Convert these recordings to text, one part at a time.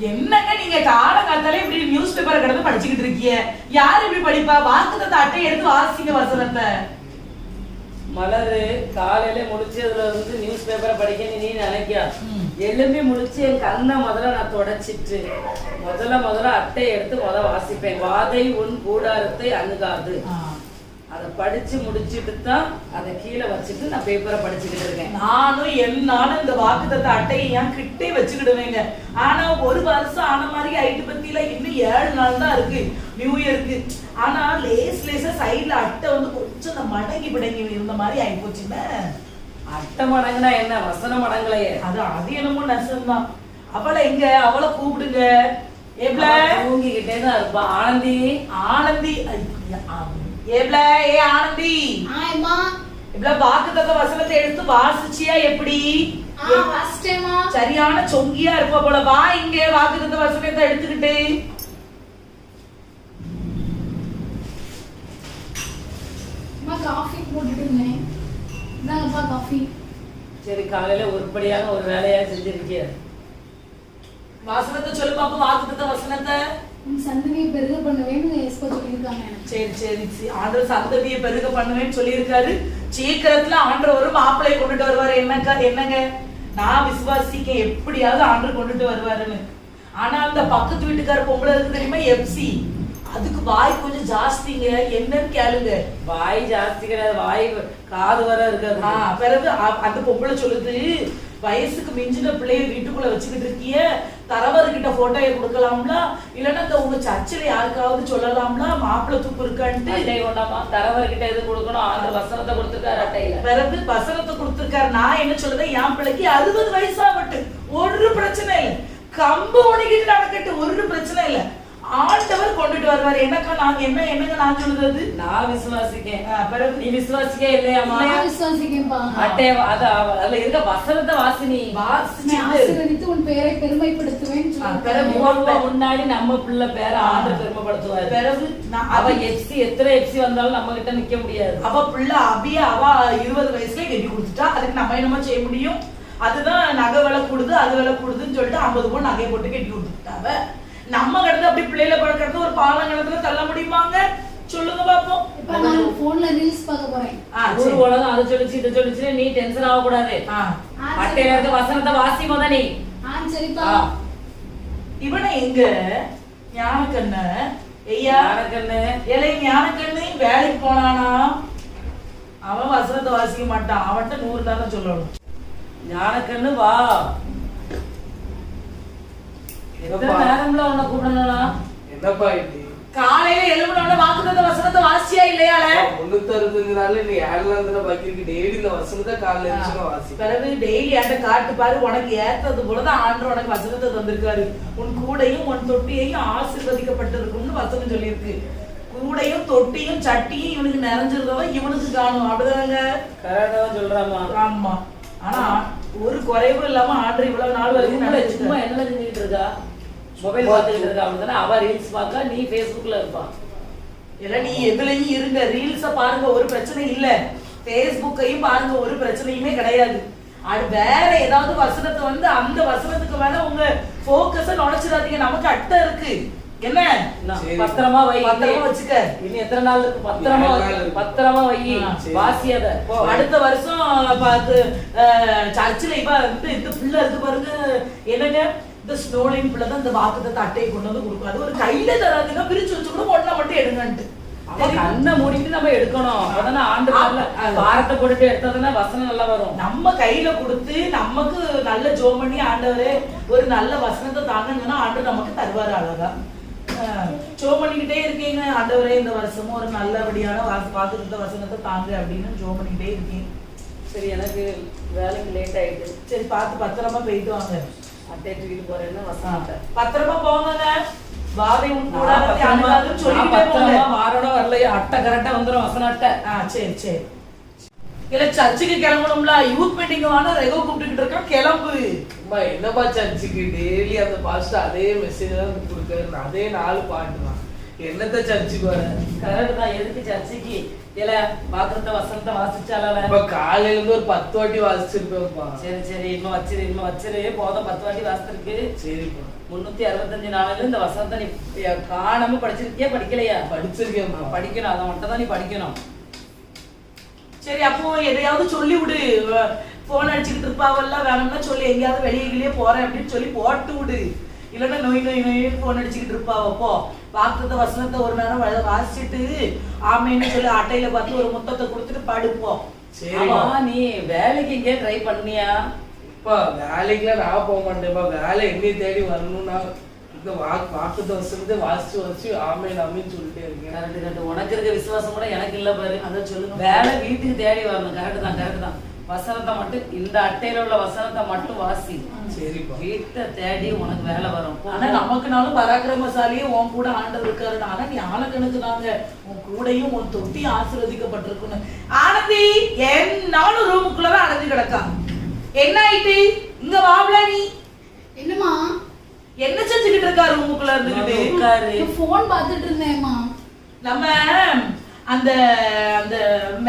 என்னங்க நீங்க காலங்காத்தாலே இப்படி நியூஸ் பேப்பரை கிடந்து படிச்சுக்கிட்டு இருக்கீங்க? யாரு இப்படி படிப்பா? வாக்குத்தத்த அட்டை எடுத்து வாசிங்க வசனத்தை. மலரு காலையில முடிச்சதுல இருந்து நியூஸ் பேப்பரை படிக்க நீ நினைக்கியா? எழும்பி முடிச்சு என் கண்ணை முதல்ல நான் தொடச்சிட்டு முதல்ல அட்டையை எடுத்து வாசிப்பேன். வாதை உன் கூடாரத்தை அணுகாது. அதை படிச்சு முடிச்சுட்டு தான் அதை கீழே வச்சுட்டு நான் பேப்பரை படிச்சுக்கிட்டு இருக்கேன். நானும் இந்த வாக்குத்தத்த அட்டையை என் கிட்டே வச்சுக்கிடுவேங்க. ஆனா ஒரு வருஷம் ஆன மாதிரி ஆயிட்டு பத்தியில இன்னும் 7 நாள் தான் இருக்கு நியூ இயருக்கு. ஆனா லேசா சைட்ல அட்டை வந்து கொஞ்சம் இந்த மடங்கி பிடங்கி இருந்த மாதிரி ஆகி போச்சுங்க. அட்டை மடங்குனா என்ன, வசன மடங்கலையே. அது என்னமோ நெசம்தான். அவளை எங்க அவளை கூப்பிடுங்க. தூங்கிக்கிட்டே தான் இருப்பா. ஆனந்தி ஆனந்தி ஆனந்தி வாக்குத்தத்த வசனத்தை எடுத்து வாசிச்சியா? எப்படி சரியான சொங்கியா இருப்ப போல. வா இங்க வாக்குத்தத்த வசனத்தை எடுத்துக்கிட்டு. சரி, காலையில உருப்படியாக ஒரு வேலையா செஞ்சிருக்கிய. வசனத்தை சொல்லு பாப்போம். வாக்குத்தத்த வசனத்தை சந்ததியை பெருக பண்ணுவேன்னு சொல்லியிருக்காங்க. சரி ஆண்டவர் சந்ததியை பெருக பண்ணுவேன்னு சொல்லியிருக்காரு. சீக்கிரத்துல ஆண்டவர் மாப்பிள்ளையை கொண்டுட்டு வருவாரு. என்னங்க நான் விசுவாசிக்க எப்படியாவது ஆண்டவர் கொண்டுட்டு வருவாருன்னு. ஆனா அந்த பக்கத்து வீட்டுக்கார பொம்பளை இருக்கு தெரியுமா, எப்சி, அதுக்கு வாய் கொஞ்சம் ஜாஸ்திங்க. என்னன்னு கேளுங்க. வாய் ஜாஸ்தி கிடையாது, வாய் காது வர இருக்காது. பிறகு அந்த பொம்பளை சொல்லுது, வயசுக்கு மிஞ்சின பிள்ளைய வீட்டுக்குள்ள வச்சுக்கிட்டு இருக்கிய, தரவர்கிட்ட போட்டோயை கொடுக்கலாம்ல, இல்லன்னா இந்த உங்க சர்ச்சில் யாருக்காவது சொல்லலாம்ல மாப்பிள்ளை துப்பு இருக்கான்ட்டு. தரவர்கிட்ட எது கொடுக்கணும்? அந்த வசனத்தை கொடுத்துருக்காரு அட்டையில. பிறகு வசனத்தை கொடுத்துருக்காரு. நான் என்ன சொல்றேன், என் பிள்ளைக்கு 60 வயசாகட்டு, ஒரு பிரச்சனை இல்லை, கம்பு உணக்கிட்டு நடக்கட்டு, ஒரு பிரச்சனை இல்லை, ஆண்டவர் கொண்டுட்டு வருவாரு. என்னக்கா நாங்க என்னங்க நான் சொல்றது? நான் விசுவாசிக்கேன். பிறகு நீ விசுவாசிக்க இல்லையாமா? அட்டைய அதுல இருக்க வசனத்தை வாசினி வாசித்து உன் பேரை பெருமைப்படுத்துவேன். முன்னாடி நம்ம பிள்ளை பேரை ஆண்டவர் பெருமைப்படுத்துவாரு. பிறகு அவ எத்தனை எப்சி வந்தாலும் நம்ம கிட்ட நிக்க முடியாது. அவ பிள்ளை அவ 20 வயசுல கட்டி கொடுத்துட்டா. அதுக்கு நம்ம என்னமா செய்ய முடியும்? அதுதான் நகை விலை கூடுது, அது விலை கூடுதுன்னு சொல்லிட்டு 50 பவுன் நகையை போட்டு கட்டி கொடுத்துட்டாவ. நம்ம கிடந்து அப்படி பிள்ளைல பழக்கிறது ஒரு பாலங்கணத்துல தள்ள முடியுமாங்க? சொல்லுங்க பாப்போம். இப்ப நான் போன்ல ரீல்ஸ் பார்க்க போறேன். ஒரு உலகம் அது சொல்லிச்சு இது சொல்லிச்சு, நீ டென்ஷன் ஆக கூடாது. அட்டையில இருக்க வசனத்தை வாசி முத நீ. சரிப்பா. இவனை எங்க ஞானக்கண்ணு ஐயா ஞானக்கண்ணு ஏழை ஞானக்கண்ணு வேலைக்கு போனானா? அவன் வசனத்தை வாசிக்க மாட்டான். அவன்கிட்ட 100 தானே சொல்லணும். ஞானக்கண்ணு வா. நேரம்ல உன்னை கூப்பிடணும்னா என்னப்பா இது? காலையில எழுபுனோட வாக்குத்தத்த வசனத்தை வாசியா இல்லையால? 365 நாள்ல நீ 7 நாள் தான பாக்கிருக்கு. டெய்லி இந்த வசனத்தை காலையில எழுந்துனா வாசி. பிறகு டெய்லி அட்ட காட்டு பாரு, உனக்கு ஏத்தது போலதான் ஆண்டவர் உனக்கு வசனத்தை தந்திருக்காரு. உன் கூடையும் உன் தொட்டியையும் ஆசீர்வதிக்கப்பட்டிருக்கும்னு வசனம் சொல்லியிருக்கு. கூடையும் தொட்டியும் சட்டியும் இவனுக்கு நிறைஞ்சிருந்தவ இவனுக்கு காணும். அப்படிதாங்க கரெக்டா சொல்றாமா? ஆமா. ஆனா ஒரு குறைவும் இல்லாம ஆண்டவர் இவ்வளவு நாள் வரைக்கும் சும்மா என்ன செஞ்சுட்டு இருக்கா? மொபைல் பார்த்துட்டு இருக்கா. அப்படிதானே அவ ரீல்ஸ் பார்க்க, நீ Facebookல இருப்பா. இல்ல நீ எதுலயும் இருங்க. ரீல்ஸ பாருங்க, ஒரு பிரச்சனை இல்ல. Facebookஐயும் பாருங்க, ஒரு பிரச்சனையுமே கிடையாது. அது வேற ஏதாவது வசனத்தை வந்து அந்த வசனத்துக்கு மேல உங்க போக்கஸ நுழைச்சிடாதீங்க. நமக்கு அட்டை இருக்கு. என்ன பத்திரமா வை, பத்திரமா வச்சுக்க. இன்னும் எத்தனை நாள் இருக்கு? பத்திரமா வை, வாசியாத. அடுத்த வருஷம் பார்த்து சர்ச்சில் இவ வந்து இந்த பிள்ளை இருக்கு பாருங்க. என்னங்க இந்த ஸ்னோலின் பிள்ளை தான் இந்த வாக்குத்தத்த அட்டையை கொண்டு வந்து கொடுக்காது. ஒரு கையில தராதுங்க, பிரிச்சு வச்சு கூட ஒண்ணா மட்டும் எடுங்கன்ட்டு. கண்ணை மூடிட்டு நம்ம எடுக்கணும். அப்பதானே ஆண்டு வாரத்தை போட்டுட்டு எடுத்ததுன்னா வசனம் நல்லா வரும். நம்ம கையில கொடுத்து நமக்கு நல்ல ஜோம் பண்ணி ஆண்டவரே ஒரு நல்ல வசனத்தை தாங்கன்னா ஆண்டு நமக்கு தருவாரு. அழகா ஜோம் பண்ணிக்கிட்டே இருக்கீங்க. ஆண்டவரே இந்த வருஷமும் ஒரு நல்லபடியான வாக்குத்த வசனத்தை தாங்க அப்படின்னு ஜோம் பண்ணிக்கிட்டே இருக்கீங்க. சரி, எனக்கு வேலைக்கு லேட் ஆயிடுச்சு. சரி, பார்த்து பத்திரமா போயிட்டு வாங்க. அட்டை தூக்கிட்டு போறேன்னு வசனத்தை பத்திரமா போங்க. வாதை வாரோட வரலையா? அட்டை கரெக்டா வந்துடும், வசன அட்டை. சரி இல்ல சர்ச்சுக்கு கிளம்பணும்ல. யூத் மீட்டிங் வான ரெகோ கூப்பிட்டுக்கிட்டு இருக்கா. கிளம்பு. என்னப்பா சர்ச்சுக்கு டெய்லி அந்த பாஸ்டர் அதே மெசேஜ் தான் கொடுக்காரு, அதே 4 பாட்டு தான். என்னத்த சர்ச்சுக்கு வர? கரெக்ட் தான். எதுக்கு சர்ச்சுக்கு? இல்ல பாக்குறத வசனத்தை வாசிச்சால இப்ப காலையில இருந்து ஒரு 10 வாட்டி வாசிச்சிருப்பேன்ப்பா. சரி இன்னும் வச்சிரு போதும் 10 வாட்டி வாசிச்சிருக்கு. சரிப்பா. 365 நாளில இந்த வசனத்தை நீ காணாம படிச்சிருக்கியா படிக்கலையா? படிச்சிருக்கேன்ப்பா. படிக்கணும், அதை மட்டும் தான் நீ படிக்கணும். சரி அப்போ எதையாவது சொல்லி விடு. போன் அடிச்சுக்கிட்டு இருப்பாவெல்லாம் வேணும்னா சொல்லி எங்கேயாவது வெளியே போறேன் அப்படின்னு சொல்லி போட்டு விடு. இல்லைன்னா நோய் போன் அடிச்சுக்கிட்டு இருப்பாவப்போ வாக்குத்த வசனத்தை ஒரு நேரம் வாசிச்சுட்டு ஆமைன்னு சொல்லி அட்டையில பார்த்து ஒரு முத்தத்தை கொடுத்துட்டு படுப்போம். ஆமா, நீ வேலைக்கு எங்கேயே ட்ரை பண்ணியா? இப்ப வேலைக்குலாம் நான் போக மாட்டேன்ப்பா. வேலை என்னைய தேடி வரணும்னா இந்த வாக்குத்த வசனத்தை வாசிச்சு ஆமைன்னு சொல்லிட்டே இருக்கேன். கரெக்ட். உனக்கு இருக்க விசுவாசம் கூட எனக்கு இல்ல பாரு. அதை சொல்லுங்க. வேலை வீட்டுக்கு தேடி வரணும். கரெக்ட் தான். வசனத்தை மட்டும் இந்த அட்டையில உள்ள வசனத்தை மட்டும் வாசி. சரிப்பா. வீட்டை தேடி உனக்கு வேலை வரும். ஆனா நமக்குனாலும் பராக்கிரமசாலியே உன் கூட ஆண்டவர் இருக்காரு. ஆனா நீ ஆளக்கணக்கு தாங்க. உன் கூடையும் உன் தொட்டியும் ஆசீர்வதிக்கப்பட்டிருக்குன்னு. ஆனந்தி என்னாலும் ரூமுக்குள்ளதான் அடைஞ்சு கிடக்கா. என்ன ஆயிட்டு இங்க வாவல நீ? என்னம்மா? என்ன செஞ்சுக்கிட்டு இருக்கா ரூமுக்குள்ள இருந்துகிட்டு? போன் பார்த்துட்டு இருந்தேம்மா. நம்ம அந்த அந்த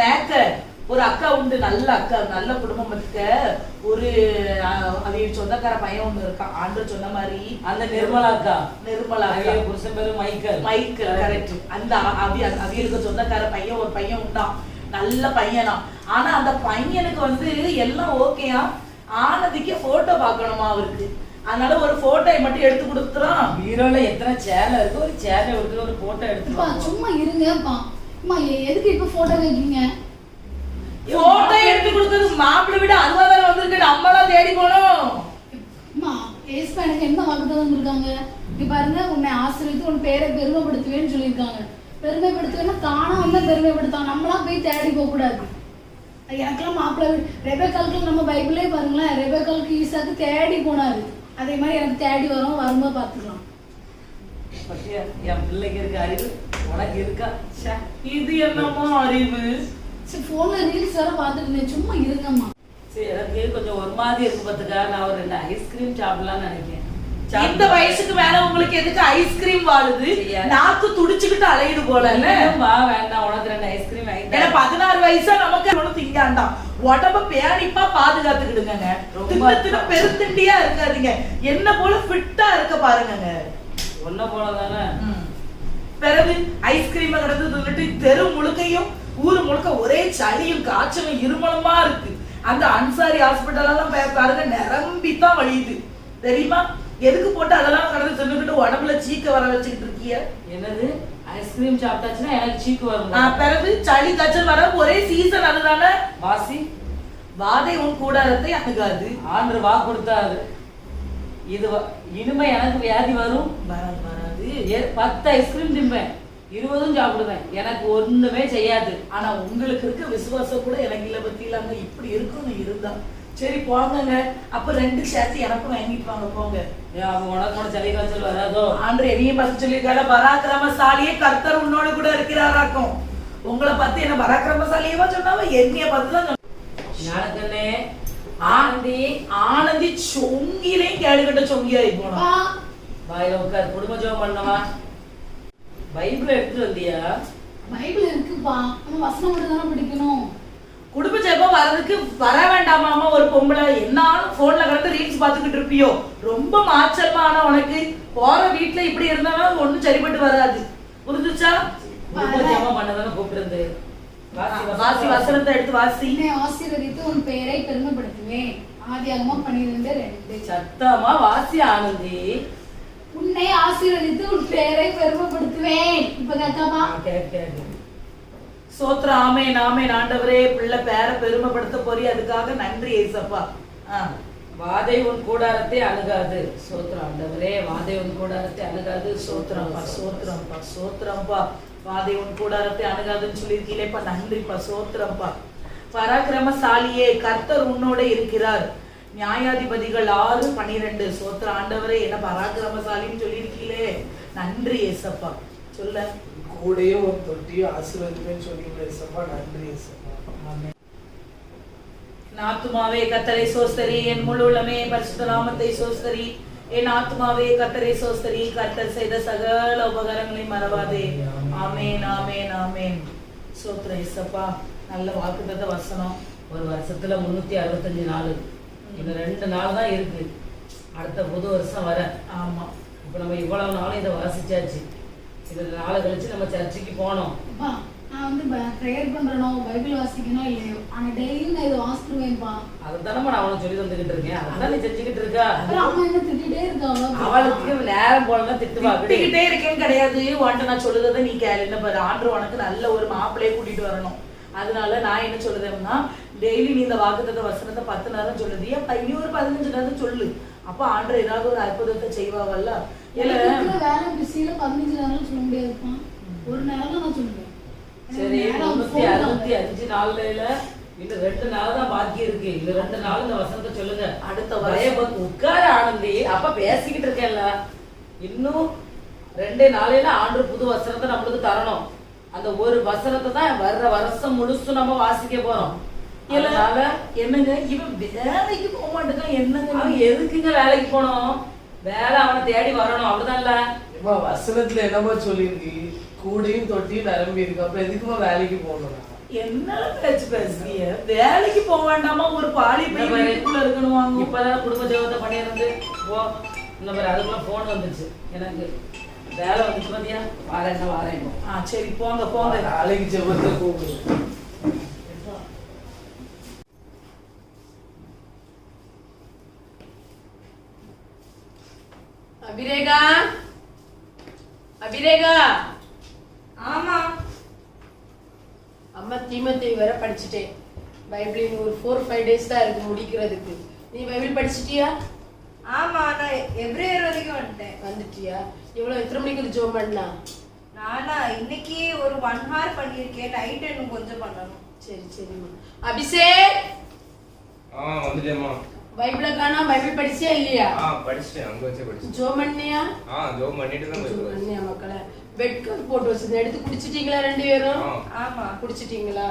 மேக்க ஒரு அக்கா உண்டு, நல்ல அக்கா, நல்ல குடும்பம் இருக்க. ஒரு அவங்க சொந்தக்கார பையன் ஒண்ணு இருக்கான். ஆண்டு சொன்ன மாதிரி அந்த நிர்மலா அக்கா புருஷன் பேரு மைக்கேல். கரெக்ட். அந்த அவியலுக்கு சொந்தக்கார பையன் ஒரு பையன் உண்டான், நல்ல பையனா. ஆனா அந்த பையனுக்கு வந்து எல்லாம் ஓகேயா, ஆனதிக்கு போட்டோ பார்க்கணுமா அவருக்கு. அதனால ஒரு போட்டோ மட்டும் எடுத்து கொடுத்துறான். பீரோல எத்தனை சேலை இருக்கு, ஒரு சேலை எடுத்து ஒரு போட்டோ எடுத்து. சும்மா இருங்கப்பா. எதுக்கு இப்ப போட்டோ வைக்கீங்க? போட்டோ எடுத்து கொடுத்தது மாப்பிள்ளை விட அதுவாதான் வந்திருக்கு. நம்மளாம் தேடி போனோம். எனக்கு என்ன வாக்குதான் வந்திருக்காங்க? இங்க பாருங்க, உன்னை ஆசிரியத்து உன் பேரை பெருமைப்படுத்துவேன்னு சொல்லியிருக்காங்க. பெருமைப்படுத்துவேன்னா தானா வந்தா பெருமைப்படுத்தான், நம்மளாம் போய் தேடி போக கூடாது. எனக்கெல்லாம் மாப்பிள்ளை ரெபேக்காலுக்கு நம்ம பைபிளே பாருங்களேன், ரெபேக்காலுக்கு ஈசாக்கு தேடி போனாரு. அதே மாதிரி எனக்கு தேடி வரும்போது பார்த்துக்கலாம். என் பிள்ளைக்கு இருக்க அறிவு உனக்கு இருக்கா? இது என்னமோ அறிவு. சரி, போன்ல ரீல்ஸ் வேற பார்த்துட்டு இருந்தேன். சும்மா இருங்கம்மா. சரி, எனக்கு கொஞ்சம் ஒரு மாதிரி இருக்கு பார்த்துக்கா. நான் ஒரு 2 ஐஸ்கிரீம் சாப்பிடலாம்னு நினைக்கிறேன். இந்த வயசுக்கு மேல உங்களுக்கு எதுக்கு ஐஸ்கிரீம் வாழுது? நாக்கு துடிச்சுக்கிட்டு அலையிடு போல. வேண்டாம், உனக்கு 2 ஐஸ்கிரீம் ஏன்னா 16 வயசா நமக்கு ஒண்ணு திங்காண்டாம். உடம்ப பேணிப்பா பாதுகாத்துக்கிடுங்க. ரொம்ப பெருத்திண்டியா இருக்காதீங்க. என்ன போல ஃபிட்டா இருக்க பாருங்க. ஒன்ன போலதானே. பிறகு ஐஸ்கிரீம் கிடந்து சொல்லிட்டு தெரு முழுக்கையும் ஊரு முழுக்க ஒரே சளியும் காய்ச்சலும் இருமலமா இருக்கு. அந்த அன்சாரி ஹாஸ்பிட்டல் எல்லாம் பாருங்க நிரம்பித்தான் வழியுது தெரியுமா? எதுக்கு போட்டு அதெல்லாம் கடந்து சொல்லிக்கிட்டு உடம்புல சீக்க வர வச்சுக்கிட்டு இருக்கிய? என்னது ஐஸ்கிரீம் சாப்பிட்டாச்சுன்னா எனக்கு சீக்கு வரும். பிறகு சளி காய்ச்சல் வர ஒரே சீசன் அதுதானே. வாசி வாதை உன் கூடாரத்தை அணுகாது. ஆண்டு வா கொடுத்தாரு. இது இனிமே எனக்கு வியாதி வரும் வராது. 10 ஐஸ்கிரீம் திம்பேன், 20 சாப்பிடுவேன், எனக்கு ஒண்ணுமே செய்யாது. ஆனா உங்களுக்கு இருக்க விசுவாசம் கூட எனக்கு இல்ல. பத்தியிலாங்க இப்படி இருக்குன்னு இருந்தா சரி போங்க. அப்ப 2 சேர்த்து எனக்கும் வாங்கிட்டு வாங்க போங்க. உனக்கு கூட சளி காய்ச்சல் வராதோ? ஆண்டு என்னைய பார்த்து சொல்லியிருக்காரு, பராக்கிரமசாலியே கர்த்தர் உன்னோடு கூட இருக்கிறாராக்கும். உங்களை பார்த்து என்ன பராக்கிரமசாலியவா சொன்னாவ? என்னைய பார்த்துதான் சொன்னே. ஆனந்தி சொங்கிலையும் கேளுகிட்ட சொங்கியாயி போனா. வாயில உட்கார். குடும்ப ஜெபம் பண்ணவா? பைபிள் எடுத்துட்டு வந்தியா? பைபிள் இருக்குப்பா, நம்ம வசனம் மட்டும் தானே படிக்கணும். குடும்ப ஜெபம் வர்றதுக்கு வர வேண்டாமாமா ஒரு பொம்பளை? என்னாலும் போன்ல கிடந்து ரீல்ஸ் பாத்துக்கிட்டு இருப்பியோ? ரொம்ப மாச்சல்மா. ஆனா உனக்கு போற வீட்டுல இப்படி இருந்தாலும் ஒண்ணும் சரிப்பட்டு வராது. புரிஞ்சுச்சா? குடும்ப ஜெபம் பண்ணதானே கூப்பிட்டு. வாசி வசனத்தை எடுத்து வாசி. ஆசீர்வதித்து உன் பெயரை பெருமைப்படுத்துவேன். ஆதியாகமம் 12:2. சத்தமா வாசி ஆனந்தி. உன்னை ஆசீர்வதித்து உன் பெயரை பெருமைப்படுத்துவேன். இப்ப கேட்காமா? சோத்ரம். ஆமென் ஆமென். ஆண்டவரே பிள்ளை பேரை பெருமைப்படுத்த போறீ, அதுக்காக நன்றி ஏசப்பா. வாதை உன் கூடாரத்தை அணுகாது. சோத்ரம் ஆண்டவரே, வாதை உன் கூடாரத்தை அணுகாது. சோத்ரம்பா சோத்ரம்பா சோத்ரம்பா. வாதை உன் கூடாரத்தை அணுகாதுன்னு சொல்லியிருக்கீங்களேப்பா, நன்றிப்பா. சோத்ரம்பா. பராக்கிரமசாலியே கர்த்தர் உன்னோட இருக்கிறார். நியாயாதிபதிகள் 6:12. சோத்ர ஆண்டவரே என்ன பராக்கிரமசாலின்னு சொல்லியிருக்கீங்களே, நன்றி ஏசப்பா. சொல்ல கூடையும் ஒரு தொட்டியும் ஆசீர்வதிப்பேன்னு சொல்லிட்டு ஏசப்பா, நன்றி ஏசப்பா. ஆமென். என் ஆத்துமாவே கர்த்தரை சோஸ்தரி, என் முழு உள்ளமே பரிசுத்த நாமத்தை சோஸ்தரி. என் ஆத்துமாவே கர்த்தரை சோஸ்தரி, கர்த்தர் செய்த சகல உபகாரங்களை மறவாதே. ஆமென் ஆமென் ஆமென். சோத்திரம் இசப்பா, நல்ல வாக்குத்தத்த வசனம். ஒரு வருஷத்துல 365 நாள், இன்னும் 2 நாள் தான் இருக்கு அடுத்த புது வருஷம் வர. ஆமா, இப்போ நம்ம இவ்வளவு நாளும் இதை வாசிச்சாச்சு. இது நாளை கழிச்சு நம்ம சர்ச்சுக்கு போனோம். அப்பா நான் வந்து ப்ரேயர் பண்றனோ பைபிள் வாசிக்கணும் இல்லையோ, ஆனா டெய்லியும் நான் இதை வாசித்துருவேன்ப்பா. அதுதானே நான் அவனை சொல்லி தந்துகிட்டு இருக்கேன். அதான் நீ செஞ்சுக்கிட்டு இருக்கா. அப்புறம் அம்மா என்ன திட்டிகிட்டே இருக்காங்க. அவளுக்கு நேரம் போலதான் திட்டுவா. திட்டிக்கிட்டே இருக்கேன் கிடையாது. உன்ட்ட நான் சொல்லுறதை நீ கேளு. என்ன பாரு, ஆண்டு உனக்கு நல்ல ஒரு மாப்பிள்ளையை கூட்டிட்டு வரணும். அதனால நான் என்ன சொல்லுதேன்னா, டெய்லி நீ இந்த வாக்குத்தத்த வசனத்தை 10 நேரம் சொல்லுது. ஏன் இனி ஒரு 15 நேரம் சொல்லு. அப்ப ஆண்டு ஏதாவது ஒரு அற்புதத்தை செய்வாவல்ல. வேலை பிஸியில 15 நேரம் சொல்ல முடியாதுப்பா, ஒரு நேரம் தான் நான் சொல்லுவேன். சரி, 365 நாள்ல இன்னும் 2 நாள் தான் பாக்கி இருக்கு. இந்த 2 நாள் இந்த வசனத்தை சொல்லுங்க. அடுத்த வருஷம் உட்கார ஆனந்தி, அப்ப பேசிக்கிட்டு இருக்கேன்ல. இன்னும் 2 நாளையில ஆண்டு புது வசனத்தை நம்மளுக்கு தரணும். அந்த ஒரு வசனத்தை தான் வர்ற வருஷம் முழுசும் நம்ம வாசிக்க போறோம். அதனால என்னங்க இவன் வேலைக்கு போக மாட்டேங்கான். என்னங்க அவன் எதுக்குங்க வேலைக்கு போனோம்? வேலை அவனை தேடி வரணும், அப்படிதான்ல. வசனத்துல என்னமா சொல்லியிருக்கு, கூடையும் தொட்டியும் நிரம்பி இருக்கு. அப்ப எதுக்குமா வேலைக்கு போகணும்? என்ன பேச்சு பேசுறீங்க? வேலைக்கு போக வேண்டாமா? ஒரு பாலி பையனுக்குள்ள இருக்கணும். இப்பதான் குடும்ப ஜெபத்தை பண்ணியிருந்து போ. இந்த மாதிரி அதுக்குள்ள போன் வந்துச்சு, எனக்கு வேலை வந்துச்சு. பாத்தியா, வாரேன். சரி போங்க போங்க. நாளைக்கு ஜெபத்தை கூப்பிடு. அபிரேகா, அபிரேகா. ஆமா அம்மா தீமோத்தேயு வரை படிச்சுட்டேன். பைபிள் இன்னும் ஒரு 4-5 டேஸ் தான் இருக்கு முடிக்கிறதுக்கு. நீ பைபிள் படிச்சிட்டியா? ஆமா, நான் எப்ரேயர் வரைக்கும் வந்துட்டியா? எத்தனை மணிக்கு ஜோம் பண்ணா? நானா இன்னைக்கு ஒரு 1 hour பண்ணிருக்கேன். நைட் இன்னும் கொஞ்சம் பண்ணணும். சரி சரிம்மா. அபிஷேக் வந்துட்டேம்மா. பைபிள காணா, பைபிள் படிச்சியா இல்லையா? படிச்சிட்டேன், அங்க வச்சே படிச்சேன். ஜோம் பண்ணியா? ஜோம் பண்ணிட்டு தான் ஜோம் பண்ணியா மக்களே? பெட் கவர் போட்டு வச்சிருந்தேன், எடுத்து குடிச்சிட்டீங்களா 2 பேரும்? ஆமா குடிச்சிட்டீங்களா?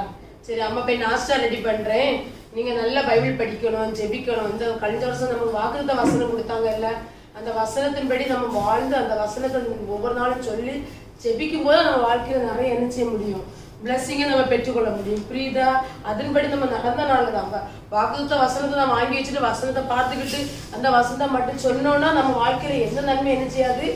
சரி, அம்மா போய் நாஸ்டா ரெடி பண்றேன். நீங்க நல்லா பைபிள் படிக்கணும், ஜெபிக்கணும். இந்த கழிஞ்ச வருஷம் நமக்கு வாக்குத்த வசனம் கொடுத்தாங்கல்ல, அந்த வசனத்தின்படி நம்ம வாழ்ந்து அந்த வசனத்தை ஒவ்வொரு நாளும் சொல்லி ஜெபிக்கும் போது நம்ம வாழ்க்கையில நிறைய என்ன செய்ய முடியும், பிளஸ்ஸிங்கை நம்ம பெற்றுக்கொள்ள முடியும். புரியுதா? அதன்படி நம்ம நடந்தனால தான் வாக்குத்த வசனத்தை நம்ம வாங்கி வச்சுட்டு வசனத்தை பார்த்துக்கிட்டு அந்த வசனத்தை மட்டும் சொன்னோம்னா நம்ம வாழ்க்கையில எந்த நன்மை என்ன செய்யாது,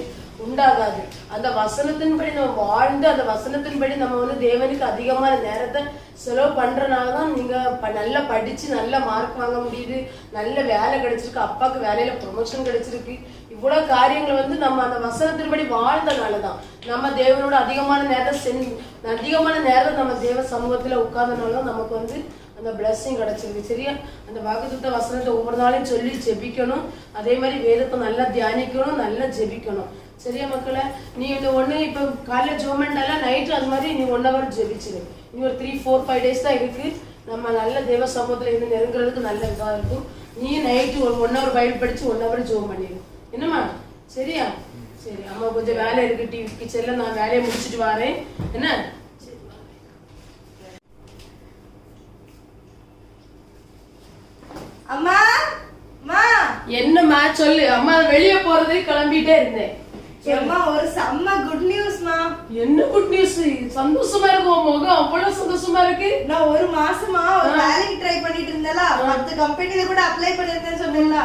உண்டாகாது. அந்த வசனத்தின்படி நம்ம வாழ்ந்து அந்த வசனத்தின்படி நம்ம வந்து தேவனுக்கு அதிகமான நேரத்தை செலவு பண்றதுனாலதான் நீங்க நல்லா படிச்சு நல்ல மார்க் வாங்க முடியுது, நல்ல வேலை கிடைச்சிருக்கு, அப்பாவுக்கு வேலையில ப்ரொமோஷன் கிடைச்சிருக்கு. இவ்வளவு காரியங்கள் வந்து நம்ம அந்த வசனத்தின்படி வாழ்ந்தனாலதான் நம்ம தேவனோட அதிகமான நேரத்தை நம்ம தேவ சமூகத்துல உட்கார்ந்தனாலதான் நமக்கு வந்து அந்த பிளஸ்ஸிங் கிடைச்சிருக்கு. சரியா? அந்த வாக்குத்தத்த வசனத்தை ஒவ்வொரு நாளையும் சொல்லி ஜெபிக்கணும். அதே மாதிரி வேதத்தை நல்லா தியானிக்கணும், நல்லா ஜெபிக்கணும். சரியா மக்களே? நீ இந்த ஒண்ணு இப்ப காலைல ஜோமெண்டால நைட்டு அது மாதிரி நீ 1 hour ஜெபிச்சிரு. இனி ஒரு 3-4-5 டேஸ் தான் இருக்கு. நம்ம நல்ல தேவ சமூகத்துல இருந்து நெருங்குறதுக்கு நல்ல இதா இருக்கும். நீ நைட்டு ஒரு 1 hour பைபிள் படிச்சு 1 hour ஜோம் பண்ணிடு. என்னம்மா? சரியா? சரி, அம்மா கொஞ்சம் வேலை இருக்கு டிவி கிச்சன்ல, நான் வேலையை முடிச்சுட்டு வரேன். என்ன? அம்மா அம்மா என்னம்மா சொல்லு. அம்மா வெளியே போறதே கிளம்பிட்டே இருந்தேன். அம்மா ஒரு செம்ம குட் நியூஸ்மா. என்ன குட் நியூஸ்? சந்தோஷமா இருக்கும் முகம், அவ்வளவு சந்தோஷமா இருக்கு. நான் ஒரு மாசமா ஒரு வேலைக்கு ட்ரை பண்ணிட்டு இருந்தேன்ல, 10 கம்பெனில கூட அப்ளை பண்ணிருந்தேன்னு சொன்னேன்ல,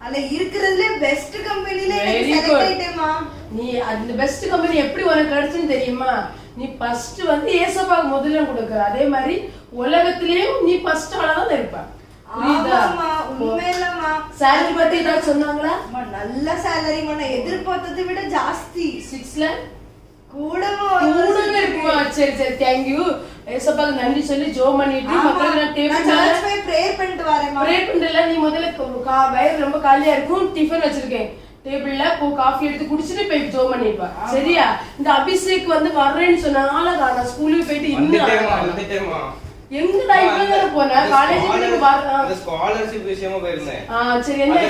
அதுல இருக்கிறதுல பெஸ்ட் கம்பெனில எனக்கு செலக்ட் ஆயிட்டேமா. நீ அந்த பெஸ்ட் கம்பெனி எப்படி உனக்கு கிடைச்சுன்னு தெரியுமா? நீ ஃபர்ஸ்ட் வந்து ஏசப்பாக்கு முதல்ல கொடுக்குற, அதே மாதிரி உலகத்திலேயும் நீ ஃபர்ஸ்ட் ஆளா தான் இருப்ப. ஆமாமா, உண்மையிலமா. சாலரி பத்தி ஏதாவது சொன்னாங்களா? நல்ல சாலரிமா, நான் எதிர்பார்த்ததை விட ஜாஸ்தி. 6 lakh கூடவே இருக்குமா? சரி சரி, தேங்க்யூ. ஏசப்பாக்கு நன்றி சொல்லி ஜோம் பண்ணிட்டு மக்களுக்கு நான் டேபிள் போய் ப்ரேயர் பண்ணிட்டு வரேன்மா. ப்ரேயர் பண்ணல, நீ முதல்ல வயிறு ரொம்ப காலியா இருக்கும், டிஃபன் வச்சிருக்கேன் டேபிள்ல, காஃபி எடுத்து குடிச்சிட்டு போய் ஜோம் பண்ணிடுவா. சரியா? இந்த அபிஷேக் வந்து வர்றேன்னு சொன்னால நான் ஸ்கூலுக்கு போயிட்டு இன்னும் எங்கடா இவ்வளவு நேரம் போன காலேஜுக்கு வர ஸ்காலர்ஷிப் விஷயமா போயிருந்தேன். சரி, என்ன?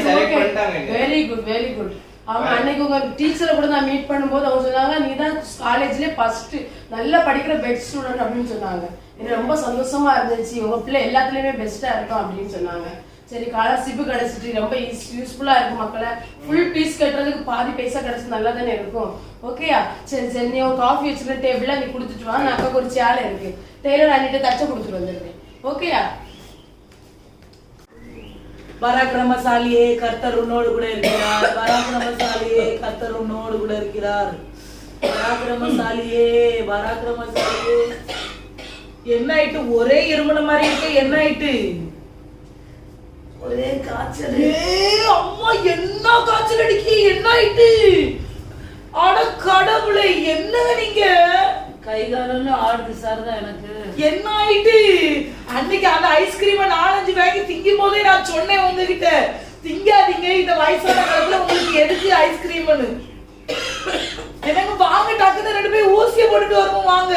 Very good very good. அவங்க அன்னைக்கு உங்க டீச்சரை கூட நான் மீட் பண்ணும்போது அவங்க சொன்னாங்க, நீ தான் காலேஜ்ல ஃபர்ஸ்ட் நல்லா படிக்கிற பெஸ்ட் ஸ்டூடெண்ட் அப்படின்னு சொன்னாங்க. எனக்கு ரொம்ப சந்தோஷமா இருந்துச்சு, உங்க பிள்ளை எல்லாத்துலயுமே பெஸ்டா இருக்கும் அப்படின்னு சொன்னாங்க. சரி ஸ்காலர்ஷிப் கிடைச்சிட்டு ரொம்ப யூஸ்ஃபுல்லா இருக்கு மக்களை. ஃபுல் பீஸ் கட்டுறதுக்கு பாதி பைசா கிடைச்சு நல்லா தானே இருக்கும். ஓகேயா? சரி சரி, நீ ஒரு காஃபி வச்சுருக்க டேபிள்ல நீ கொடுத்துட்டு வா. நான் அக்காக்கு ஒரு சேலை இருக்கு, டெய்லர் அண்ணிட்டு தச்ச கொடுத்துட்டு வந்துருக்கேன். ஓகேயா? பராக்கிரமசாலியே கர்த்தர் உன்னோடு கூட இருக்கிறார். பராக்கிரமசாலியே கர்த்தர் உன்னோடு கூட இருக்கிறார். பராக்கிரமசாலியே பராக்கிரமசாலியே. என்ன ஆயிட்டு? ஒரே இருமன மாதிரி இருக்கு. என்ன ஆயிட்டு? ஒரே காய்ச்சல். அம்மா என்ன காய்ச்சல் அடிக்கி? என்ன ஆயிட்டு? அட கடவுளே, என்னங்க நீங்க? கை காலெல்லாம் ஆடுது சாரதா எனக்கு. என்ன ஆயிட்டு? அன்னைக்கு அந்த ஐஸ்கிரீமை 4-5 வாங்கி திங்கும் போதே நான் சொன்னேன் உங்ககிட்ட, திங்காதீங்க இந்த வயசான காலத்துல, உங்களுக்கு எதுக்கு ஐஸ்கிரீம்னு. எனக்கு வாங்க, டக்குன்னு 2 பேர் ஊசியை போட்டுட்டு வருவோம் வாங்க.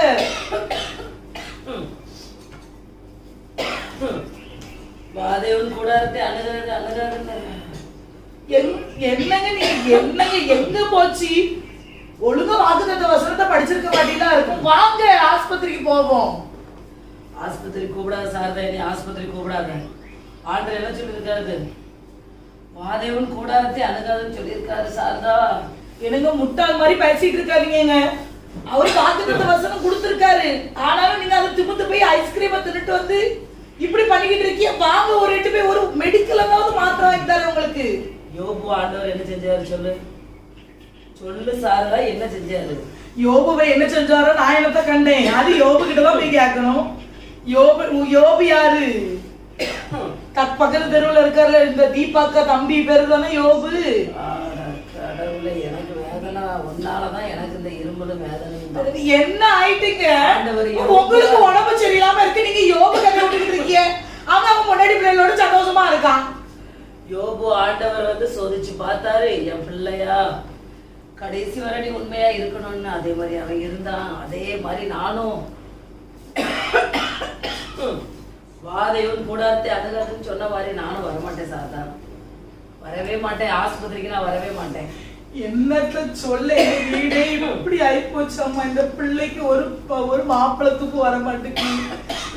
வாதேவன் கூட அணுகாது. என்னங்க நீங்க? என்னங்க எங்க போச்சு? ஒழுங்கா வாக்குத்தத்த வசனத்தை படிச்சிருக்க மாட்டீங்களா இருக்கும். வாங்க ஆஸ்பத்திரிக்கு போவோம். ஆஸ்பத்திரி கூப்பிடாத சாரதா, நீ ஆஸ்பத்திரி கூப்பிடாத. ஆண்டவர் என்ன சொல்லியிருக்காரு? வாதேவன் கூடாரத்தை அணுகாதுன்னு சொல்லியிருக்காரு சாரதா. எனக்கு முட்டாள் மாதிரி பேசிட்டு இருக்காதீங்க. அவரு வாக்குத்தத்த வசனம் கொடுத்திருக்காரு, ஆனாலும் நீங்க அதை திமுத்து போய் ஐஸ்கிரீமை தின்னுட்டு வந்து இப்படி பண்ணிக்கிட்டு இருக்கீங்க. வாங்க ஒரு 8 பேர் ஒரு மெடிக்கலாவது மாத்திரை வாங்கி தரேன் உங்களுக்கு. யோபு ஆண்டவர் என்ன செஞ்சாரு சொல்லு சொல்லு சாரதா, என்ன செஞ்சாரு? யோபுவை என்ன செஞ்சாரோ நான் என்னத்த கண்டேன்? அது யோபு கிட்டதான் போய் கேட்கணும். யோபு யாரு? பக்கத்து தெருவுல இருக்காருல இந்த தீபாக்கா தம்பி பேரு தானே யோபு. கடவுளே, எனக்கு வேதனை ஒன்னாலதான் எனக்கு இந்த இரும்பலும் வேதனை. என்ன ஆயிட்டுங்க? உங்களுக்கு உடம்பு சரியில்லாம இருக்கு, நீங்க யோபு கதை விட்டுக்கிட்டு இருக்கீங்க. அவன் முன்னாடி பிள்ளைகளோட சந்தோஷமா இருக்கான். யோபு ஆண்டவர் வந்து சோதிச்சு பார்த்தாரு, என் பிள்ளையா கடைசி வரை நீ உண்மையா இருக்கணும்னு. அதே மாதிரி அவன் இருந்தான். அதே மாதிரி நானும் வாதையும் கூடாரத்தை அணுகாதுன்னு சொன்ன மாதிரி நானும் வரமாட்டேன் சாரதா, வரவே மாட்டேன். ஆஸ்பத்திரிக்கு நான் வரவே மாட்டேன். என்னத்த சொல்ல, வீடே இப்படி ஆயிப்போச்சு அம்மா. இந்த பிள்ளைக்கு ஒரு மாப்பிளத்துக்கு வர மாட்டேங்குது.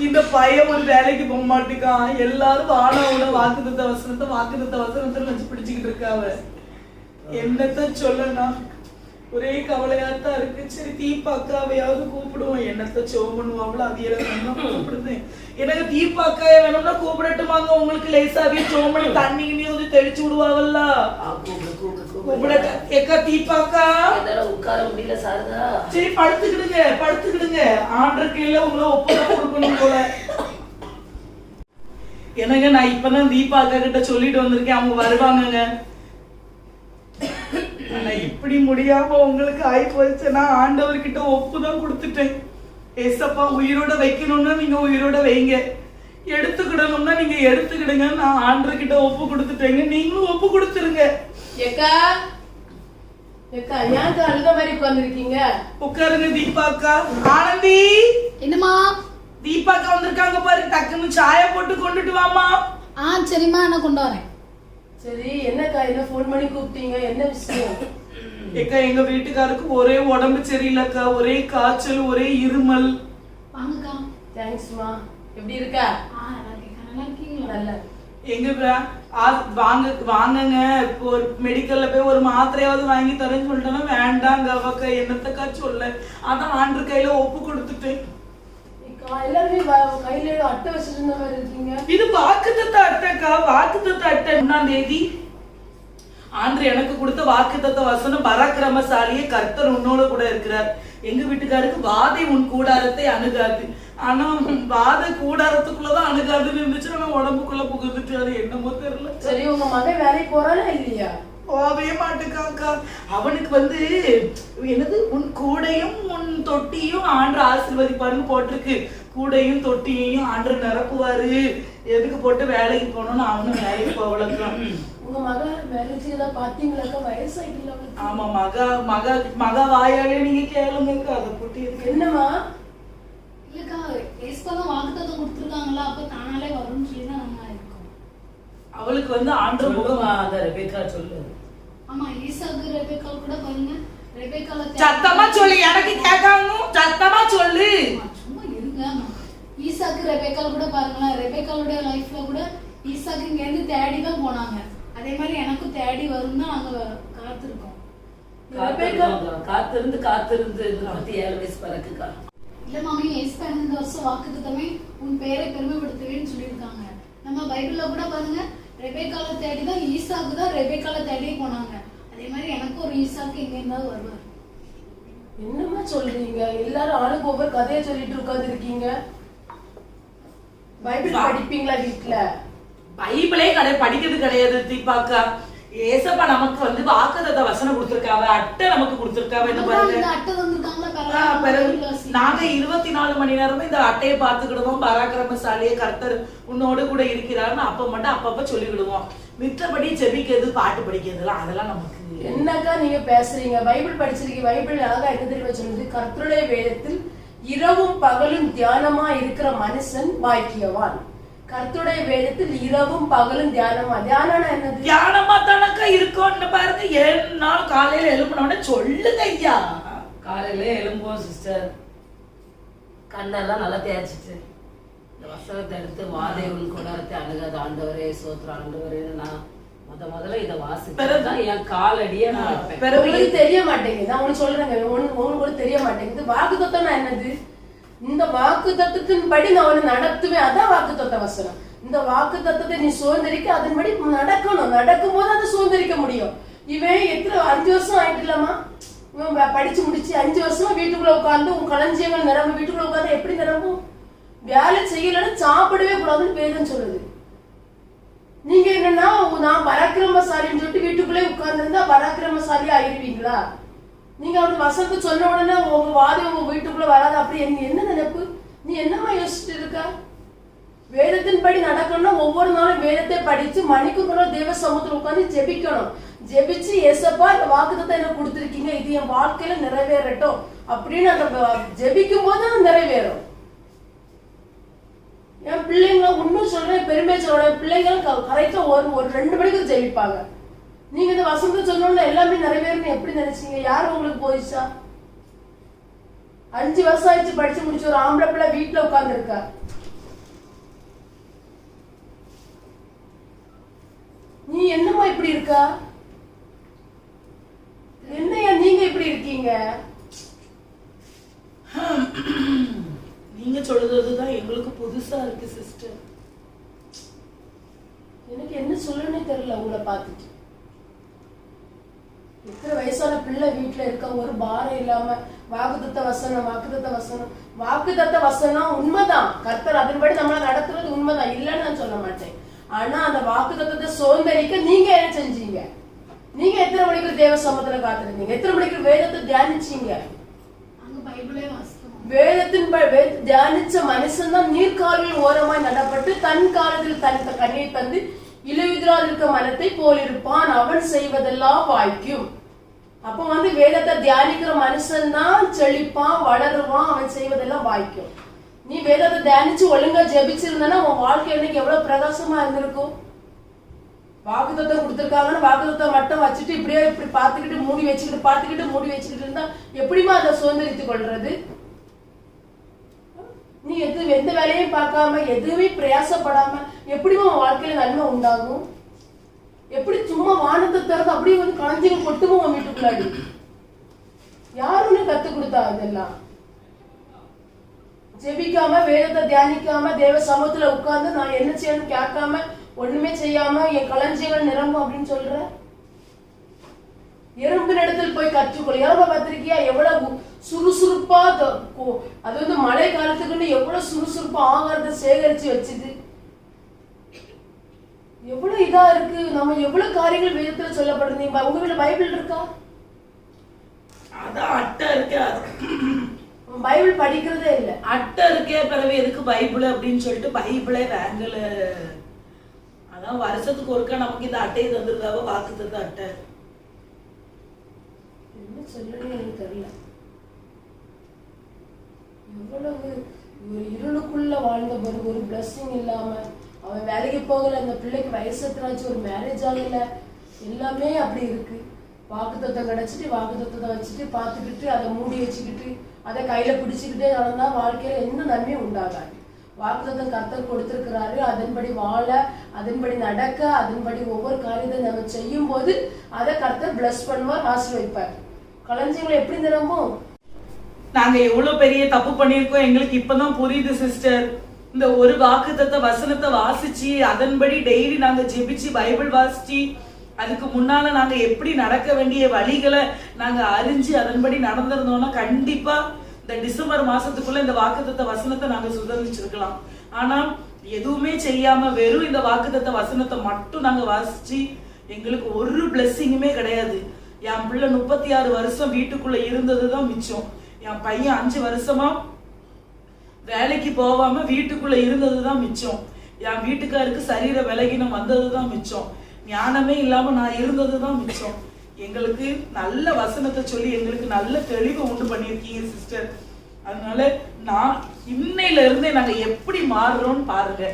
இந்த பையன் ஒரு வேலைக்கு போக மாட்டேங்கான். எல்லாரும் வானவுல வாக்குத்தத்த வசனத்தை வச்சு பிடிச்சுக்கிட்டு இருக்காவ. என்னத்த சொல்லனா, ஒரே கவலையாத்தான் இருக்கு. சரி தீபாக்காவையாவது கூப்பிடுவோம். என்னத்த சோம் பண்ணுவாங்களோ அது எல்லாம் கூப்பிடுது. எனக்கு தீபாக்காய வேணும்னா கூப்பிடட்டுமாங்க? உங்களுக்கு லேசாவே சோம் பண்ணி தண்ணி வந்து தெளிச்சு விடுவாங்கல்ல. கூப்பிட தீபாக்கா உட்கார முடியல சாரதா. சரி படுத்துக்கிடுங்க. ஆண்டர் கையில உங்களை ஒப்பந்தம் கொடுக்கணும் போல. என்னங்க நான் இப்பதான் தீபாக்கா கிட்ட சொல்லிட்டு வந்திருக்கேன், அவங்க வருவாங்கங்க. ஆனா இப்படி முடியாம உங்களுக்கு ஆகி போச்சுன்னா ஆண்டவர்கிட்ட ஒப்புதான் கொடுத்துட்டேன். ஏசப்பா உயிரோட வைக்கணும்னா நீங்க உயிரோட வைங்க, எடுத்துக்கிடணும்னா நீங்க எடுத்துக்கிடுங்க. நான் ஆண்டவர்கிட்ட ஒப்பு கொடுத்துட்டேங்க, நீங்களும் ஒப்பு கொடுத்துருங்க. ஏக்கா ஏன் அழுத மாதிரி உட்கார்ந்துருக்கீங்க? உட்காருங்க தீபாக்கா. ஆனந்தி, என்னம்மா? தீபாக்கா வந்திருக்காங்க பாரு, டக்குன்னு சாய போட்டு கொண்டுட்டு வாமா. சரிம்மா, நான் கொண்டு வரேன். சரி, என்னக்கா என்ன ஃபோன் பண்ணி கூப்பிட்டீங்க? என்ன விஷயம்? ஏக்கா எங்க வீட்டுக்காருக்கு ஒரே உடம்பு சரியில்லைக்கா, ஒரே காய்ச்சல், ஒரே இருமல். வாங்கக்கா. தேங்க்ஸ்மா. எப்படி இருக்கா? நல்லா இருக்கீங்களா? நல்லா. எங்க வாங்குங்க, இப்போ ஒரு மெடிக்கல்ல போய் ஒரு மாத்திரையாவது வாங்கி தரேன்னு சொல்லிட்டோன்னா வேண்டாங்க அவக்கா. என்னத்தக்கா சொல்ல, அதான் ஆண்டு கையில ஒப்பு கொடுத்துட்டேன். எல்லாருமே கையில அட்டை வச்சிட்டு இருந்த மாதிரி இருக்கீங்க. இது வாக்குத்தத்த அட்டைக்கா, வாக்குத்தத்த அட்டை. 1ஆம் தேதி ஆண்டு எனக்கு கொடுத்த வாக்குத்தத்த வசனம், பராக்கிரமசாலியே கர்த்தர் உன்னோட கூட இருக்கிறார். எங்க வீட்டுக்காருக்கு வாதை உன் கூடாரத்தை அணுகாது. ஆனா வாத கூடாரத்துக்குள்ளதான் அணுகாதுன்னு இருந்துச்சு, ஆனா உடம்புக்குள்ள புகுந்துட்டு அது என்னமோ தெரியல. சரி, உங்க மகன் வேலைக்கு போறானா இல்லையா? போவே மாட்டுக்காக்கா. அவனுக்கு வந்து என்னது, உன் கூடையும் உன் தொட்டியும் ஆண்டு ஆசீர்வதிப்பாருன்னு போட்டிருக்கு. கூடையும் தொட்டியையும் ஆண்டு நிரப்புவாரு. எதுக்கு போட்டு வேலைக்கு போகணும்னு அவனும் வேலைக்கு போகலக்கா. உங்க மகன் வேலைக்கு ஏதாவது பாத்தீங்களாக்கா? வயசாயிட்டு. ஆமா, மக வாயாலே நீங்க கேளுங்க. அதை போட்டு என்னமா? இல்லக்கா, ஏஸ்பாதான் வாக்குத்தத்தம் கொடுத்துருக்காங்களா, அப்ப தானாலே வரும்னு சொல்லி தான் நம்ம இருக்கோம். அவளுக்கு வந்து ஆண்டு முகமா அந்த ரெபேக்கா சொல்லு. ஆமா, ஈசாக்கு ரெபேக்கால் கூட பாருங்க. ரெபேக்கால சத்தமா சொல்லு, எனக்கு கேட்காம சத்தமா சொல்லு. சும்மா இருங்க. ஈசாக்கு ரெபேக்கால் கூட பாருங்களேன். ரெபேக்காலுடைய லைஃப்ல கூட ஈசாக்கு இங்க இருந்து தேடி தான் போனாங்க. அதே மாதிரி எனக்கும் தேடி வரும் தான் நாங்க காத்திருக்கோம். காத்திருந்து 7 வயசு பிறக்குக்கா. இல்ல மாமி, ஏசப்பா இந்த வருஷம் வாக்குத்தத்தமே உன் பேரை பெருமைப்படுத்துவேன்னு சொல்லியிருக்காங்க. நம்ம பைபிள்ல கூட பாருங்க, ரெபேக்கால தேடி தான் ஈசாக்கு தான் ரெபேக்கால தேடி போனாங்க. அதே மாதிரி எனக்கு ஒரு ஈசாக்கு எங்க இருந்தாலும் வருவார். என்னமா சொல்றீங்க? எல்லாரும் ஆளுக்கு ஒவ்வொரு கதையை சொல்லிட்டு உட்கார்ந்து இருக்கீங்க. பைபிள் படிப்பீங்களா வீட்டுல? பைபிளே படிக்கிறது கிடையாது தீபாக்கா. ஏசப்பா நமக்கு வந்து வாக்குத்தத்த வசனம் கொடுத்திருக்காவ, அட்டை நமக்கு கொடுத்திருக்காவ. இந்த பாருங்க, நாங்க 24 மணி நேரமும் இந்த அட்டையை பார்த்துக்கிடுவோம். பராக்கிரமசாலியே கர்த்தர் உன்னோடு கூட இருக்கிறாருன்னு அப்ப மட்டும் அப்பப்ப சொல்லிக்கிடுவோம். மித்தபடி ஜெபிக்கிறது, பாட்டு படிக்கிறதுலாம் அதெல்லாம் நமக்கு என்னக்கா நீங்க பேசுறீங்க? பைபிள் படிச்சிருக்கீங்க. பைபிள் அழகா என்ன தெரியுமா சொல்லுது? கர்த்தருடைய வேதத்தில் இரவும் பகலும் தியானமா இருக்கிற மனுஷன் பாக்கியவான். கர்த்தருடைய வேதத்தில் இரவும் பகலும் தியானமா. தியானம் என்னது? தியானமா தானக்கா இருக்கும். பாருங்க, 7 நாள் காலையில எழுப்பினோட சொல்லுங்க ஐயா. காலையில எழும்போம் சிஸ்டர், கண்ணெல்லாம் நல்லா தேய்ச்சிட்டு இந்த வசனத்தை எடுத்து வாதேவன் கூடாரத்தை அணுகாத ஆண்டவரே சோத்திரம் ஆண்டவரே நான் முதல்ல இதை வாசிப்பேன். என் காலடியை நான் வைப்பேன். உங்களுக்கு தெரிய மாட்டேங்குது. நான் உங்களுக்கு சொல்றேங்க, உங்களுக்கு கூட தெரிய மாட்டேங்குது. வாக்குத்தத்தம்னா என்னது? இந்த வாக்குத்தத்தத்தின் படி நான் அவனை நடத்துவேன். அதான் வாக்குத்தத்த வசனம். இந்த வாக்குத்தத்தத்தை நீ சுதந்திரிக்க அதன்படி நடக்கணும். நடக்கும் போது அதை சுதந்திரிக்க முடியும். இவன் எத்தனை 5 வருஷம் ஆயிட்டு இல்லாமா? இவன் படிச்சு முடிச்சு 5 வருஷமா வீட்டுக்குள்ள உட்கார்ந்து உன் களஞ்சியங்கள் நிரம்பு. வீட்டுக்குள்ள உட்கார்ந்து எப்படி நிரம்பும்? வேலை செய்யலன்னு சாப்பிடவே கூடாதுன்னு வேதம் சொல்லுது. நீங்க என்னன்னா, நான் பராக்கிரமசாலின்னு சொல்லிட்டு வீட்டுக்குள்ளே உட்கார்ந்துருந்தா பராக்கிரமசாலியா ஆயிருவீங்களா? நீங்க அவனுக்கு வசனத்தை சொன்ன உடனே உங்க வாதம் உங்க வீட்டுக்குள்ள வராது. அப்படி என்ன நினைப்பு? நீ என்னமா யோசிச்சுட்டு இருக்க? வேதத்தின்படி நடக்கணும்னா ஒவ்வொரு நாளும் வேதத்தை படிச்சு மணிக்குள்ள தேவ சமூகத்துல உட்கார்ந்து ஜெபிக்கணும். ஜெபிச்சு ஏசப்பா இந்த வாக்குத்தத்தை என்ன கொடுத்துருக்கீங்க, இது என் வாழ்க்கையில நிறைவேறட்டும் அப்படின்னு அந்த ஜெபிக்கும் போது நிறைவேறும். என் பிள்ளைங்க இன்னும் சொல்றேன், பெருமை சொல்றேன், பிள்ளைங்களும் கரெக்டா ஒரு 2 மணிக்கு ஜெயிப்பாங்க. நீங்க இந்த வசனத்தை சொன்னோம்னா எல்லாமே நிறைவேறும் எப்படி நினைச்சீங்க? யாரு உங்களுக்கு போயிச்சா? 5 வருஷம் ஆயிடுச்சு படிச்சு முடிச்சு ஒரு ஆம்பளை பிள்ளை வீட்டுல உட்கார்ந்து இருக்கா. நீ என்னமா இப்படி இருக்கா? என்னையா நீங்க இப்படி இருக்கீங்க? நீங்க சொல்றதுதான் எங்களுக்கு புதுசா இருக்கு சிஸ்டர். எனக்கு என்ன சொல்லணும்னே தெரியல உங்களை பார்த்துட்டு. எத்தனை வயசான பிள்ளை வீட்டுல இருக்க, ஒரு பாரம் இல்லாம வாக்குத்தத்த வசனம் வாக்குத்தத்த வசனம் வாக்குத்தத்த வசனம் உண்மைதான். கர்த்தர் அதன்படி நம்மள நடத்துறது உண்மைதான், இல்லைன்னு நான் சொல்ல மாட்டேன். ஆனா அந்த வாக்குத்தத்தத்தை சுதந்திரிக்க நீங்க என்ன செஞ்சீங்க? நீங்க எத்தனை மணிக்கு தேவ சமத்துல காத்திருந்தீங்க? எத்தனை மணிக்கு வேதத்தை தியானிச்சீங்க? வேதத்தின் தியானிச்ச மனுஷன் தான் நீர்காலில் ஓரமாய் நடப்பட்டு தன் காலத்தில் தன் கண்ணீர் தந்து இலையுதிரால் இருக்க மரத்தை போலிருப்பான். அவன் செய்வதெல்லாம் வாய்க்கும். அப்ப வேதத்தை தியானிக்கிற மனுஷன் தான் செழிப்பான், வளருவான். அவன் செய்வதெல்லாம் வாய்க்கும். நீ வேதத்தை தியானிச்சு ஒழுங்கா ஜெபிச்சிருந்தனா உன் வாழ்க்கை இன்னைக்கு எவ்வளவு பிரகாசமா இருந்திருக்கும். வாக்குத்தத்தம் கொடுத்துருக்காங்கன்னு வாக்குத்தத்தை மட்டும் வச்சுட்டு இப்படியே இப்படி பார்த்துக்கிட்டு மூடி வச்சுக்கிட்டு இருந்தா எப்படிமா அதை சுதந்திரித்துக் கொள்றது? நீ எந்த வேலையும் பார்க்காம எதுவுமே பிரயாசப்படாம எப்படிமா உன் வாழ்க்கையில நன்மை உண்டாகும்? எப்படி சும்மா வானத்தை திறந்து அப்படியே கலஞ்சிகள் கொட்டுமோ உன் வீட்டுக்குள்ளாடி? யாருன்னு கத்து கொடுத்தா? இதெல்லாம் ஜெபிக்காம வேதத்தை தியானிக்காம தேவ சமூகத்துல உட்கார்ந்து நான் என்ன செய்யணும் கேட்காம ஒண்ணுமே செய்யாம என் களஞ்சியங்கள் நிரம்பும் அப்படின்னு சொல்ற. எறும்பின் இடத்தில் போய் கற்றுக்கொள். எறும்ப பார்த்திருக்கியா? எவ்வளவு சுறுசுறுப்பா, அது மழை காலத்துக்குன்னு எவ்வளவு சுறுசுறுப்பா ஆகாரத்தை சேகரிச்சு வச்சுது. எவ்வளவு இதா இருக்கு. நம்ம எவ்வளவு காரியங்கள் வேதத்துல சொல்லப்படுது. உங்க வீட்டுல பைபிள் இருக்கா? அதான் அட்டை இருக்கு. பைபிள் படிக்கிறதே இல்ல. அட்டை இருக்கே, பிறகு எதுக்கு பைபிள் அப்படின்னு சொல்லிட்டு பைபிளே வாங்கல. அதான் வருஷத்துக்கு ஒருக்கா நமக்கு இந்த அட்டையை தந்துருக்காவ, வாக்குத்தத்த அட்டை. என்ன சொல்லணும்னு எனக்கு தெரியல. எவ்வளவு ஒரு இருளுக்குள்ள வாழ்ந்த பிறகு ஒரு பிளஸிங் இல்லாம அவன் வேலைக்கு போகல, அந்த பிள்ளைக்கு வயசத்துனாச்சு, ஒரு மேரேஜ் ஆகல, எல்லாமே அப்படி இருக்கு. வாக்குத்தத்தம் கிடைச்சிட்டு வாக்குத்தத்தத்தை வச்சுட்டு பார்த்துக்கிட்டு அதை மூடி வச்சுக்கிட்டு அதை கையில பிடிச்சுக்கிட்டே நடந்தா வாழ்க்கையில எந்த நன்மையும் உண்டாகாது. வாக்குத்தத்தம் கர்த்தர் கொடுத்திருக்கிறாரு. அதன்படி வாழ, அதன்படி நடக்க, அதன்படி ஒவ்வொரு காரியத்தை நம்ம செய்யும் போது அதை கர்த்தர் பிளஸ் பண்ணுவார், ஆசீர்வதிப்பார். களஞ்சியங்களை எப்படி நிரம்பும்? நாங்க எவ்வளவு பெரிய தப்பு பண்ணிருக்கோம் எங்களுக்கு இப்பதான் புரியுது சிஸ்டர். இந்த ஒரு வாக்குத்தத்த வசனத்தை வாசிச்சு அதன்படி டெய்லி நாங்க ஜெபிச்சு பைபிள் வாசிச்சு அதுக்கு முன்னால நாங்க எப்படி நடக்க வேண்டிய வழிகளை நாங்க அறிஞ்சு அதன்படி நடந்திருந்தோம்னா கண்டிப்பா இந்த டிசம்பர் மாசத்துக்குள்ள இந்த வாக்குத்தத்த வசனத்தை நாங்க சுதந்திரிச்சிருக்கலாம். ஆனா எதுவுமே செய்யாம வெறும் இந்த வாக்குத்தத்த வசனத்தை மட்டும் நாங்க வாசிச்சு எங்களுக்கு ஒரு பிளெஸிங்குமே கிடையாது. என் பிள்ளை 36 வருஷம் வீட்டுக்குள்ள இருந்ததுதான் மிச்சம். என் பையன் 5 வருஷமா வேலைக்கு போகாம வீட்டுக்குள்ள இருந்ததுதான் மிச்சம். என் வீட்டுக்காருக்கு சரீர விலகினம் வந்ததுதான் மிச்சம். ஞானமே இல்லாம நான் இருந்ததுதான் மிச்சம். எங்களுக்கு நல்ல வசனத்தை சொல்லி எங்களுக்கு நல்ல தெளிவை உண்டு பண்ணியிருக்கீங்க சிஸ்டர். அதனால நான் இன்னையில இருந்தே நாங்க எப்படி மாறுறோம்னு பாருங்க.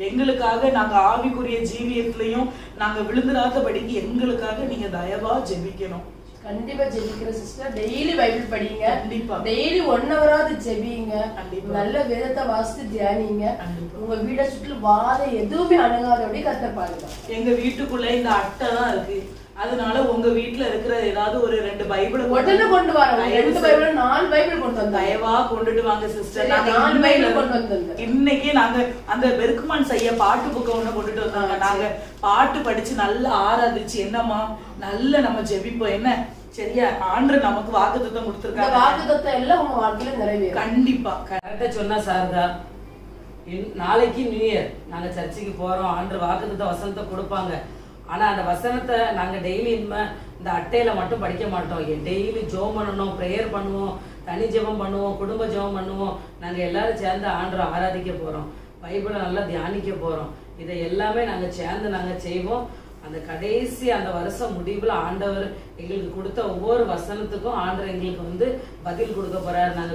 எங்களுக்காக நாங்க ஆவிக்குரிய ஜீவியத்திலையும் நாங்க விழுந்துடாதபடிக்கு எங்களுக்காக நீங்க தயவா ஜெபிக்கணும். கண்டிப்பா ஜெபிக்கிற சிஸ்டர். டெய்லி பைபிள் படிங்க, கண்டிப்பா. டெய்லி 1 ஹவராவது ஜெபிங்க, கண்டிப்பா. நல்ல வேதத்தை வாசித்து தியானிங்க. கண்டிப்பா. உங்க வீடை சுற்றிலும் வாத எதுவுமே அணுகாதபடி கர்த்தர் பாருங்க. எங்க வீட்டுக்குள்ள இந்த அட்டை தான் இருக்கு. அதனால உங்க வீட்டுல இருக்கிற ஏதாவது ஒரு 2 பைபிள் உடனே கொண்டு வரோம். 2 பைபிள் 4 பைபிள் கொண்டு வந்தோம். தயவா கொண்டுட்டு வாங்க சிஸ்டர். சரி, 4 பைபிள் கொண்டு வந்தோம். இன்னைக்கு நாங்க அந்த பெருக்குமான் செய்ய பாட்டு புக்க ஒண்ணு கொண்டுட்டு வந்தாங்க. நாங்க பாட்டு படிச்சு நல்லா ஆராதிச்சு என்னமா நல்ல நம்ம ஜெபிப்போம். என்ன சரியா? ஆண்டவர் நமக்கு வாக்குத்தத்தம் இந்த கொடுத்திருக்காங்க. வாக்குத்தத்தம் எல்லாம் உங்க வாழ்க்கையில நிறைவேறும். கண்டிப்பா. கரெக்டா சொன்னா சாரதா. நாளைக்கு நியூ இயர், நாங்க சர்ச்சுக்கு போறோம். ஆண்டு வாக்குத்தத்த வசனத்தை கொடுப்பாங்க. ஆனா அந்த வசனத்தை நாங்க டெய்லி இந்த அட்டையில மட்டும் படிக்க மாட்டோம். டெய்லி ஜெபம் பண்ணணும், ப்ரேயர் பண்ணுவோம், தனி ஜெபம் பண்ணுவோம், குடும்ப ஜெபம் பண்ணுவோம். நாங்க எல்லாரும் சேர்ந்து ஆண்டவரை ஆராதிக்க போறோம், பைபிளை நல்லா தியானிக்க போறோம். இதை எல்லாமே நாங்க சேர்ந்து நாங்க செய்வோம். அந்த கடைசி அந்த வருஷம் முடிவுல ஆண்டவர் எங்களுக்கு கொடுத்த ஒவ்வொரு வசனத்துக்கும் ஆண்டவர் எங்களுக்கு பதில் கொடுக்க போறாரு. நாங்க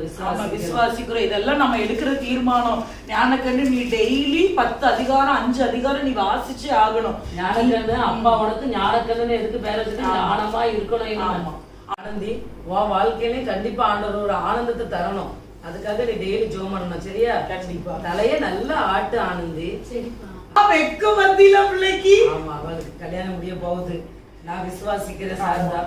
விசுவாசிக்கிறோம். இதெல்லாம் நம்ம எடுக்கிற தீர்மானம். ஞானக்கண்ணு நீ டெய்லி 10 அதிகாரம் 5 அதிகாரம் நீ வாசிச்சு ஆகணும். ஞானக்கண்ணு அப்பா உனக்கு ஞானக்கண்ணு எதுக்கு பேர ஞானமா இருக்கணும். ஆனந்தி, உன் வாழ்க்கையிலையும் கண்டிப்பா ஆண்டவர் ஒரு ஆனந்தத்தை தரணும். அதுக்காக நீ டெய்லி ஜெபம் பண்ணணும். சரியா? கண்டிப்பா. தலைய நல்லா ஆட்டு ஆனந்தி. சரிப்பா. வெக்க மத்தியில பிள்ளைக்கு ஆமா, அவளுக்கு கல்யாணம் முடிய போகுது. நான் விசுவாசிக்கிற சாரதா.